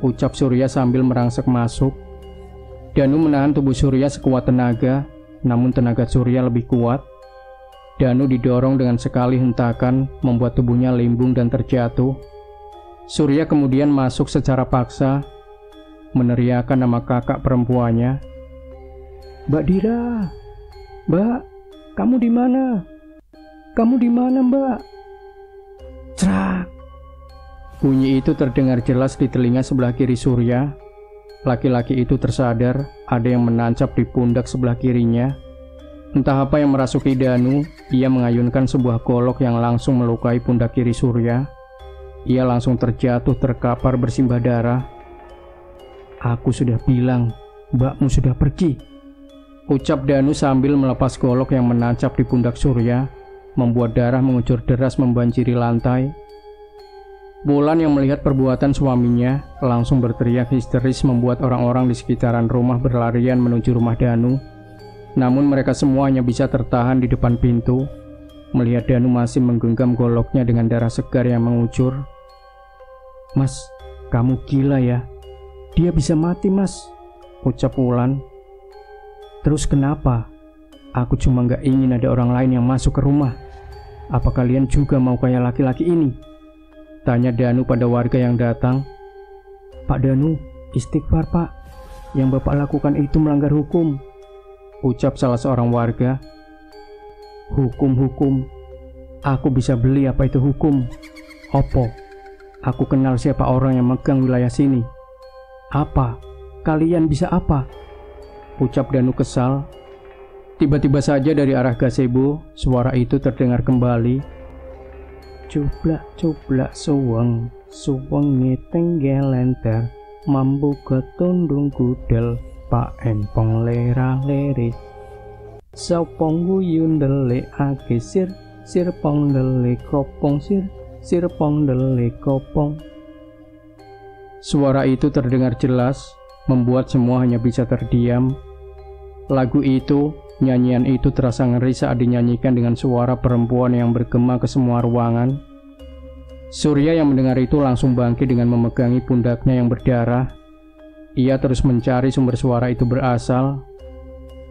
ucap Surya sambil merangsek masuk. Danu menahan tubuh Surya sekuat tenaga, namun tenaga Surya lebih kuat. Danu didorong dengan sekali hentakan, membuat tubuhnya limbung dan terjatuh. Surya kemudian masuk secara paksa, meneriakkan nama kakak perempuannya. Mbak Dira, Mbak, kamu di mana? Kamu di mana, Mbak? Cerak. Bunyi itu terdengar jelas di telinga sebelah kiri Surya. Laki-laki itu tersadar ada yang menancap di pundak sebelah kirinya. Entah apa yang merasuki Danu, ia mengayunkan sebuah golok yang langsung melukai pundak kiri Surya. Ia langsung terjatuh terkapar bersimbah darah. Aku sudah bilang, mbakmu sudah pergi, ucap Danu sambil melepas golok yang menancap di pundak Surya, membuat darah mengucur deras membanjiri lantai. Wulan yang melihat perbuatan suaminya langsung berteriak histeris membuat orang-orang di sekitaran rumah berlarian menuju rumah Danu. Namun mereka semua hanya bisa tertahan di depan pintu, melihat Danu masih menggenggam goloknya dengan darah segar yang mengucur. "Mas, kamu gila ya? Dia bisa mati, Mas," ucap Wulan. "Terus kenapa? Aku cuma gak ingin ada orang lain yang masuk ke rumah. Apa kalian juga mau kayak laki-laki ini?" tanya Danu pada warga yang datang. "Pak Danu, istighfar Pak. Yang Bapak lakukan itu melanggar hukum," ucap salah seorang warga. Hukum? Aku bisa beli apa itu hukum? Opo? Aku kenal siapa orang yang megang wilayah sini. Apa? Kalian bisa apa? Ucap Danu kesal. Tiba-tiba saja dari arah gazebo, suara itu terdengar kembali. Cublak suweng ngetenggelenter, mambu ketundung kudel, Pak Empong lera-leri. Sopong guyun delik ake sir pong delik kopong sir pong delik kopong. Suara itu terdengar jelas, membuat semua hanya bisa terdiam. Lagu itu, nyanyian itu terasa ngeri saat dinyanyikan dengan suara perempuan yang bergema ke semua ruangan. Surya yang mendengar itu langsung bangkit dengan memegangi pundaknya yang berdarah. Ia terus mencari sumber suara itu berasal,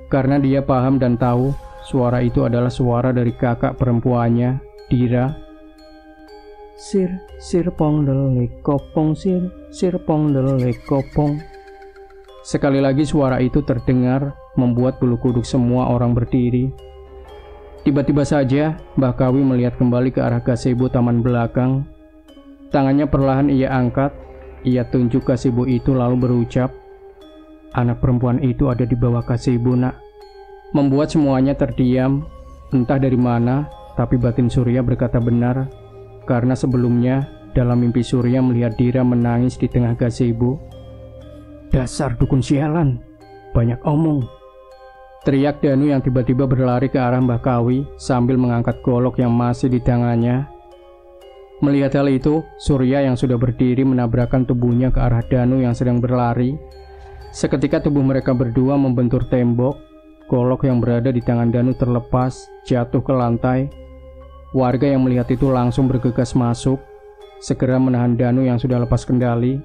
karena dia paham dan tahu suara itu adalah suara dari kakak perempuannya, Dira. Sir pong delik kopong sir pong delik kopong. Sekali lagi suara itu terdengar, membuat bulu kuduk semua orang berdiri. Tiba-tiba saja Mbah Kawi melihat kembali ke arah gazebo taman belakang. Tangannya perlahan ia angkat. Ia tunjuk gazebo itu lalu berucap, "Anak perempuan itu ada di bawah gazebo, Nak." Membuat semuanya terdiam. Entah dari mana, tapi batin Surya berkata benar, karena sebelumnya dalam mimpi Surya melihat Dira menangis di tengah gazebo. "Dasar dukun sialan, banyak omong," teriak Danu yang tiba-tiba berlari ke arah Mbah Kawi sambil mengangkat golok yang masih di tangannya. Melihat hal itu, Surya yang sudah berdiri menabrakkan tubuhnya ke arah Danu yang sedang berlari. Seketika tubuh mereka berdua membentur tembok. Golok yang berada di tangan Danu terlepas, jatuh ke lantai. Warga yang melihat itu langsung bergegas masuk, segera menahan Danu yang sudah lepas kendali.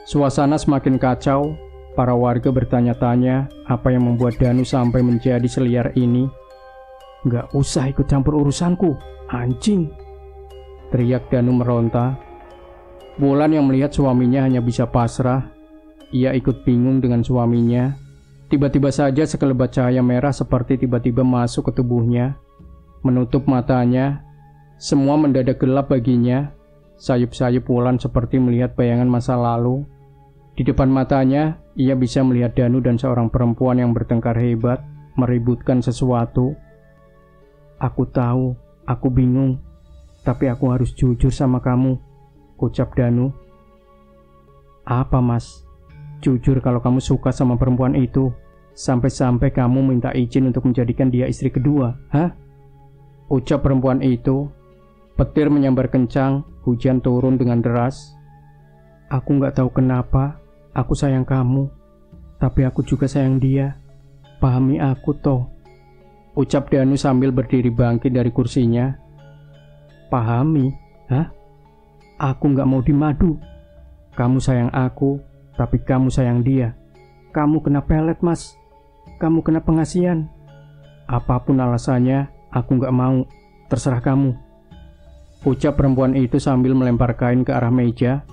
Suasana semakin kacau. Para warga bertanya-tanya apa yang membuat Danu sampai menjadi seliar ini. "Gak usah ikut campur urusanku, anjing!" teriak Danu meronta. Wulan yang melihat suaminya hanya bisa pasrah. Ia ikut bingung dengan suaminya. Tiba-tiba saja sekelebat cahaya merah seperti tiba-tiba masuk ke tubuhnya, menutup matanya. Semua mendadak gelap baginya. Sayup-sayup Wulan seperti melihat bayangan masa lalu. Di depan matanya, ia bisa melihat Danu dan seorang perempuan yang bertengkar hebat, meributkan sesuatu. "Aku tahu, aku bingung, tapi aku harus jujur sama kamu," ucap Danu. "Apa, Mas? Jujur kalau kamu suka sama perempuan itu, sampai-sampai kamu minta izin untuk menjadikan dia istri kedua, hah?" ucap perempuan itu. Petir menyambar kencang, hujan turun dengan deras. "Aku gak tahu kenapa, aku sayang kamu, tapi aku juga sayang dia. Pahami aku toh," ucap Danu sambil berdiri bangkit dari kursinya. "Pahami? Hah? Aku gak mau dimadu. Kamu sayang aku, tapi kamu sayang dia. Kamu kena pelet, Mas. Kamu kena pengasihan. Apapun alasannya, aku gak mau. Terserah kamu," ucap perempuan itu sambil melempar kain ke arah meja.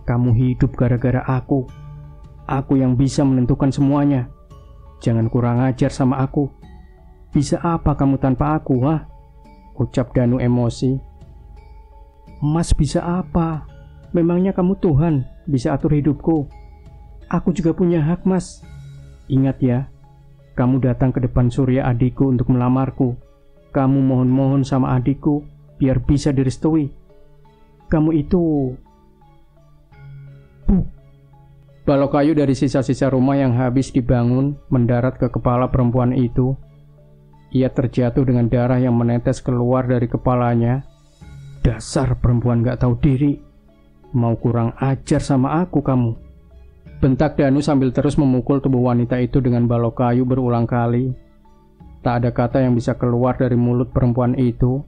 "Kamu hidup gara-gara aku. Aku yang bisa menentukan semuanya. Jangan kurang ajar sama aku. Bisa apa kamu tanpa aku, ha?" ucap Danu emosi. "Mas bisa apa? Memangnya kamu Tuhan, bisa atur hidupku? Aku juga punya hak, Mas. Ingat ya, kamu datang ke depan Surya adikku untuk melamarku. Kamu mohon-mohon sama adikku, biar bisa direstui. Kamu itu..." Balok kayu dari sisa-sisa rumah yang habis dibangun mendarat ke kepala perempuan itu. Ia terjatuh dengan darah yang menetes keluar dari kepalanya. Dasar perempuan gak tahu diri. Mau kurang ajar sama aku kamu. Bentak Danu sambil terus memukul tubuh wanita itu dengan balok kayu berulang kali. Tak ada kata yang bisa keluar dari mulut perempuan itu.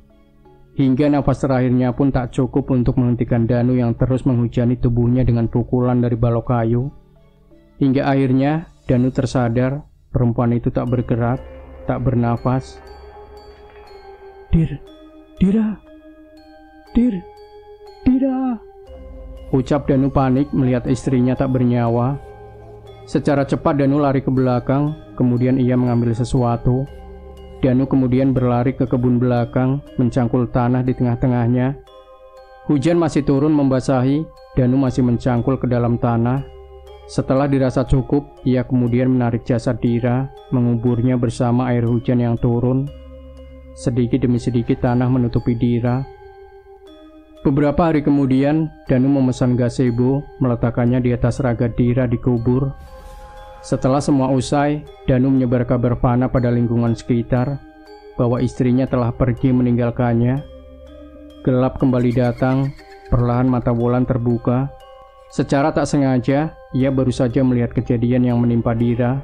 Hingga nafas terakhirnya pun tak cukup untuk menghentikan Danu yang terus menghujani tubuhnya dengan pukulan dari balok kayu. Hingga akhirnya Danu tersadar perempuan itu tak bergerak, tak bernafas. Dira, ucap Danu panik melihat istrinya tak bernyawa. Secara cepat Danu lari ke belakang, kemudian ia mengambil sesuatu. Danu kemudian berlari ke kebun belakang, mencangkul tanah di tengah-tengahnya. Hujan masih turun membasahi, Danu masih mencangkul ke dalam tanah. Setelah dirasa cukup, ia kemudian menarik jasad Dira, menguburnya bersama air hujan yang turun. Sedikit demi sedikit tanah menutupi Dira. Beberapa hari kemudian, Danu memesan gazebo, meletakkannya di atas raga Dira dikubur. Setelah semua usai, Danu menyebar kabar fana pada lingkungan sekitar bahwa istrinya telah pergi meninggalkannya. Gelap kembali datang, perlahan mata Wulan terbuka. Secara tak sengaja, ia baru saja melihat kejadian yang menimpa Dira.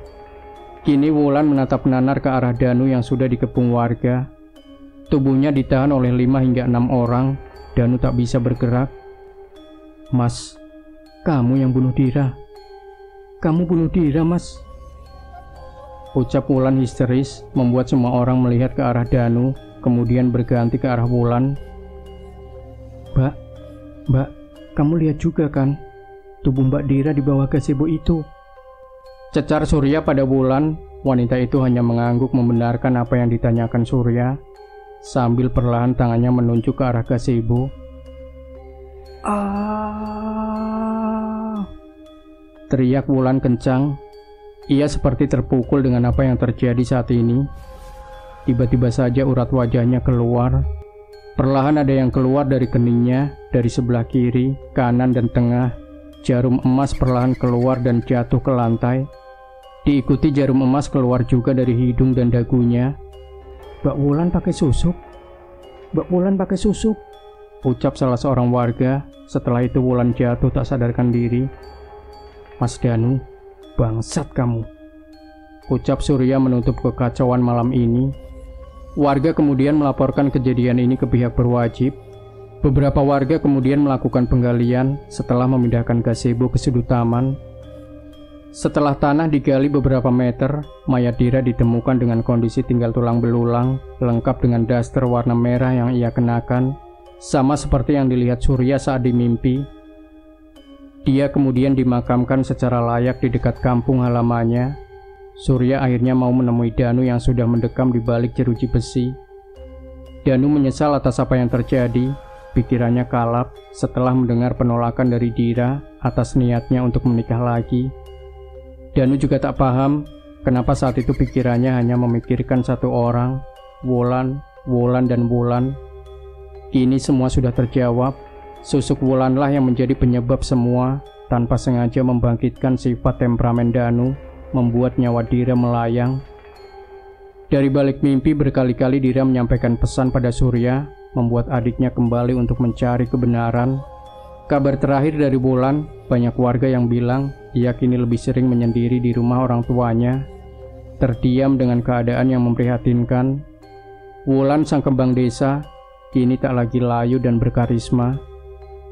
Kini Wulan menatap nanar ke arah Danu yang sudah dikepung warga. Tubuhnya ditahan oleh 5 hingga 6 orang. Danu tak bisa bergerak. "Mas, kamu yang bunuh Dira. Kamu bunuh Dira, Mas," ucap Wulan histeris, membuat semua orang melihat ke arah Danu, kemudian berganti ke arah Wulan. Mbak, kamu lihat juga kan? Tubuh Mbak Dira di bawah gazebo itu. Cecar Surya pada Wulan. Wanita itu hanya mengangguk membenarkan apa yang ditanyakan Surya, sambil perlahan tangannya menunjuk ke arah gazebo. Teriak Wulan kencang. Ia seperti terpukul dengan apa yang terjadi saat ini. Tiba-tiba saja urat wajahnya keluar. Perlahan ada yang keluar dari keningnya, dari sebelah kiri, kanan, dan tengah. Jarum emas perlahan keluar dan jatuh ke lantai. Diikuti jarum emas keluar juga dari hidung dan dagunya. "Mbak Wulan pakai susuk. Mbak Wulan pakai susuk," ucap salah seorang warga. Setelah itu Wulan jatuh tak sadarkan diri. "Mas Danu, bangsat kamu," ucap Surya menutup kekacauan malam ini. Warga kemudian melaporkan kejadian ini ke pihak berwajib. Beberapa warga kemudian melakukan penggalian setelah memindahkan gazebo ke sudut taman. Setelah tanah digali beberapa meter, mayat Dira ditemukan dengan kondisi tinggal tulang belulang, lengkap dengan daster warna merah yang ia kenakan, sama seperti yang dilihat Surya saat dimimpi. Dia kemudian dimakamkan secara layak di dekat kampung halamannya. Surya akhirnya mau menemui Danu yang sudah mendekam di balik jeruji besi. Danu menyesal atas apa yang terjadi. Pikirannya kalap setelah mendengar penolakan dari Dira atas niatnya untuk menikah lagi. Danu juga tak paham kenapa saat itu pikirannya hanya memikirkan satu orang, Wulan, dan Wulan. Kini semua sudah terjawab. Susuk Wulanlah yang menjadi penyebab semua. Tanpa sengaja membangkitkan sifat temperamen Danu, membuat nyawa Dira melayang. Dari balik mimpi berkali-kali Dira menyampaikan pesan pada Surya, membuat adiknya kembali untuk mencari kebenaran. Kabar terakhir dari Wulan, banyak warga yang bilang ia kini lebih sering menyendiri di rumah orang tuanya, terdiam dengan keadaan yang memprihatinkan. Wulan sang kembang desa kini tak lagi layu dan berkarisma.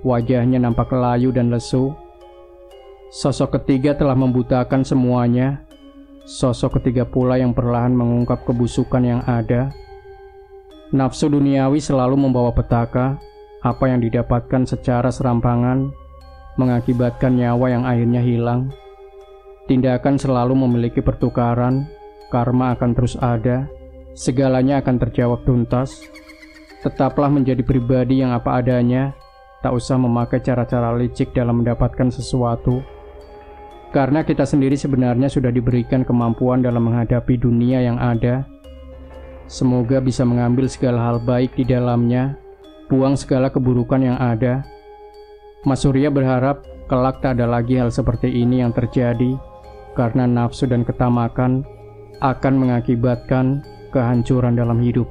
Wajahnya nampak layu dan lesu. Sosok ketiga telah membutakan semuanya. Sosok ketiga pula yang perlahan mengungkap kebusukan yang ada. Nafsu duniawi selalu membawa petaka. Apa yang didapatkan secara serampangan mengakibatkan nyawa yang akhirnya hilang. Tindakan selalu memiliki pertukaran. Karma akan terus ada. Segalanya akan terjawab tuntas. Tetaplah menjadi pribadi yang apa adanya. Tak usah memakai cara-cara licik dalam mendapatkan sesuatu. Karena kita sendiri sebenarnya sudah diberikan kemampuan dalam menghadapi dunia yang ada. Semoga bisa mengambil segala hal baik di dalamnya, buang segala keburukan yang ada. Mas Surya berharap kelak tak ada lagi hal seperti ini yang terjadi, karena nafsu dan ketamakan akan mengakibatkan kehancuran dalam hidup.